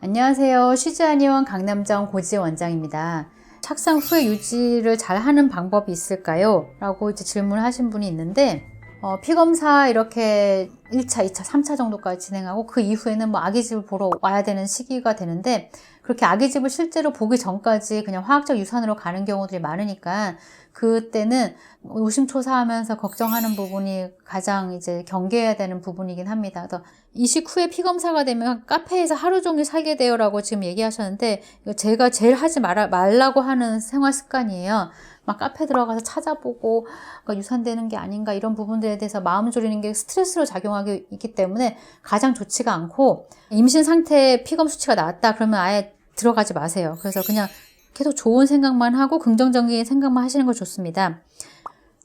안녕하세요. 쉬즈한의원 강남점 고지혜 원장입니다. 착상 후에 유지를 잘 하는 방법이 있을까요? 라고 이제 질문하신 분이 있는데, 피검사 이렇게 1차, 2차, 3차 정도까지 진행하고 그 이후에는 뭐 아기집을 보러 와야 되는 시기가 되는데, 그렇게 아기집을 실제로 보기 전까지 그냥 화학적 유산으로 가는 경우들이 많으니까 그때는 노심초사하면서 걱정하는 부분이 가장 이제 경계해야 되는 부분이긴 합니다. 그래서 이식 후에 피검사가 되면 카페에서 하루 종일 살게 돼요 라고 지금 얘기하셨는데, 이거 제가 제일 하지 말라고 하는 생활 습관이에요. 막 카페 들어가서 찾아보고 유산되는 게 아닌가 이런 부분들에 대해서 마음 졸이는 게 스트레스로 작용하기 있기 때문에 가장 좋지가 않고, 임신 상태에 피검 수치가 나왔다 그러면 아예 들어가지 마세요. 그래서 그냥 계속 좋은 생각만 하고 긍정적인 생각만 하시는 거 좋습니다.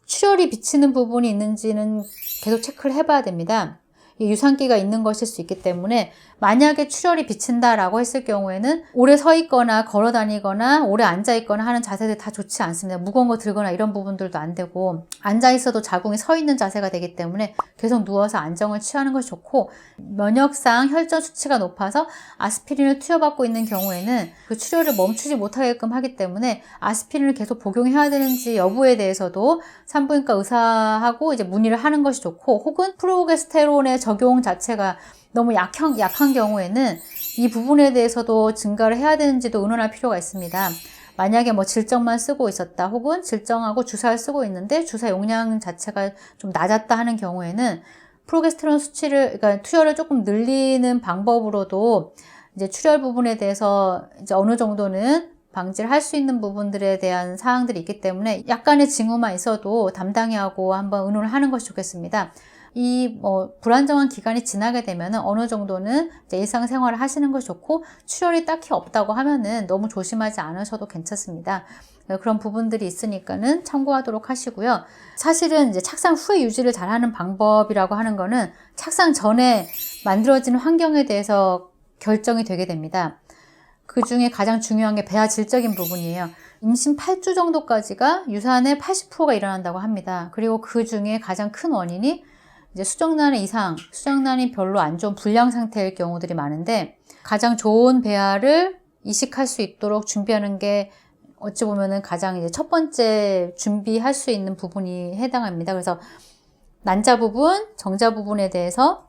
출혈이 비치는 부분이 있는지는 계속 체크를 해봐야 됩니다. 유산기가 있는 것일 수 있기 때문에 만약에 출혈이 비친다라고 했을 경우에는 오래 서 있거나 걸어 다니거나 오래 앉아 있거나 하는 자세들 다 좋지 않습니다. 무거운 거 들거나 이런 부분들도 안 되고, 앉아 있어도 자궁이 서 있는 자세가 되기 때문에 계속 누워서 안정을 취하는 것이 좋고, 면역상 혈전 수치가 높아서 아스피린을 투여받고 있는 경우에는 그 출혈을 멈추지 못하게끔 하기 때문에 아스피린을 계속 복용해야 되는지 여부에 대해서도 산부인과 의사하고 이제 문의를 하는 것이 좋고, 혹은 프로게스테론의 적용 자체가 너무 약한 경우에는 이 부분에 대해서도 증가를 해야 되는지도 의논할 필요가 있습니다. 만약에 뭐 질정만 쓰고 있었다, 혹은 질정하고 주사를 쓰고 있는데 주사 용량 자체가 좀 낮았다 하는 경우에는 프로게스테론 수치를, 그러니까 투여를 조금 늘리는 방법으로도 이제 출혈 부분에 대해서 이제 어느 정도는 방지를 할 수 있는 부분들에 대한 사항들이 있기 때문에 약간의 징후만 있어도 담당이 하고 한번 의논을 하는 것이 좋겠습니다. 이 불안정한 기간이 지나게 되면 어느 정도는 이제 일상생활을 하시는 것이 좋고, 출혈이 딱히 없다고 하면은 너무 조심하지 않으셔도 괜찮습니다. 그런 부분들이 있으니까는 참고하도록 하시고요. 사실은 이제 착상 후에 유지를 잘하는 방법이라고 하는 거는 착상 전에 만들어지는 환경에 대해서 결정이 되게 됩니다. 그 중에 가장 중요한 게 배아 질적인 부분이에요. 임신 8주 정도까지가 유산의 80%가 일어난다고 합니다. 그리고 그 중에 가장 큰 원인이 이제 수정란의 이상, 수정란이 별로 안 좋은 불량 상태일 경우들이 많은데, 가장 좋은 배아를 이식할 수 있도록 준비하는 게 어찌 보면은 가장 이제 첫 번째 준비할 수 있는 부분이 해당합니다. 그래서 난자 부분, 정자 부분에 대해서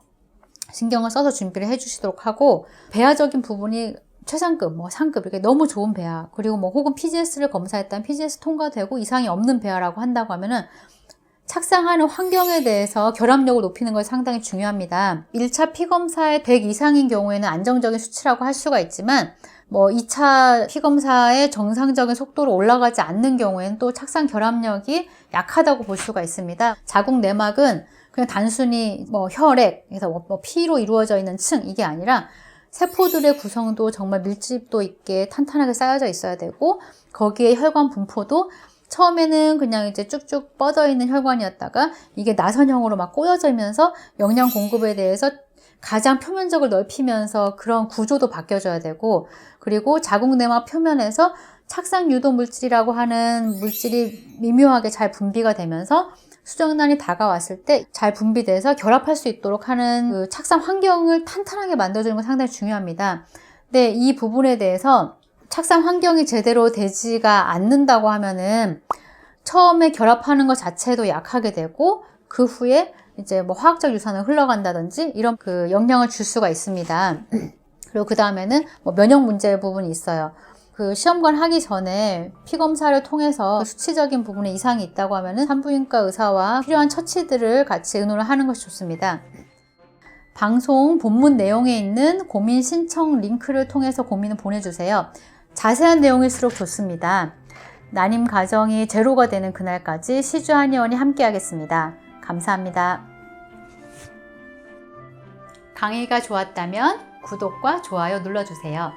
신경을 써서 준비를 해주시도록 하고, 배아적인 부분이 최상급, 상급, 이렇게 너무 좋은 배아, 그리고 혹은 PGS를 검사했다면 PGS 통과되고 이상이 없는 배아라고 한다고 하면은 착상하는 환경에 대해서 결합력을 높이는 것이 상당히 중요합니다. 1차 피검사에 100 이상인 경우에는 안정적인 수치라고 할 수가 있지만, 2차 피검사의 정상적인 속도로 올라가지 않는 경우에는 또 착상 결합력이 약하다고 볼 수가 있습니다. 자궁 내막은 그냥 단순히 혈액, 그래서 피로 이루어져 있는 층, 이게 아니라 세포들의 구성도 정말 밀집도 있게 탄탄하게 쌓여져 있어야 되고, 거기에 혈관 분포도 처음에는 그냥 이제 쭉쭉 뻗어 있는 혈관이었다가 이게 나선형으로 막 꼬여지면서 영양 공급에 대해서 가장 표면적을 넓히면서 그런 구조도 바뀌어줘야 되고, 그리고 자궁 내막 표면에서 착상 유도 물질이라고 하는 물질이 미묘하게 잘 분비가 되면서 수정란이 다가왔을 때 잘 분비돼서 결합할 수 있도록 하는 그 착상 환경을 탄탄하게 만들어주는 건 상당히 중요합니다. 근데 이 부분에 대해서 착상 환경이 제대로 되지가 않는다고 하면은 처음에 결합하는 것 자체도 약하게 되고, 그 후에 이제 화학적 유산을 흘러간다든지 이런 그 영향을 줄 수가 있습니다. 그리고 그 다음에는 면역 문제 부분이 있어요. 그 시험관 하기 전에 피검사를 통해서 그 수치적인 부분에 이상이 있다고 하면은 산부인과 의사와 필요한 처치들을 같이 의논을 하는 것이 좋습니다. 방송 본문 내용에 있는 고민 신청 링크를 통해서 고민을 보내주세요. 자세한 내용일수록 좋습니다. 난임 가정이 제로가 되는 그날까지 쉬즈한의원이 함께하겠습니다. 감사합니다. 강의가 좋았다면 구독과 좋아요 눌러주세요.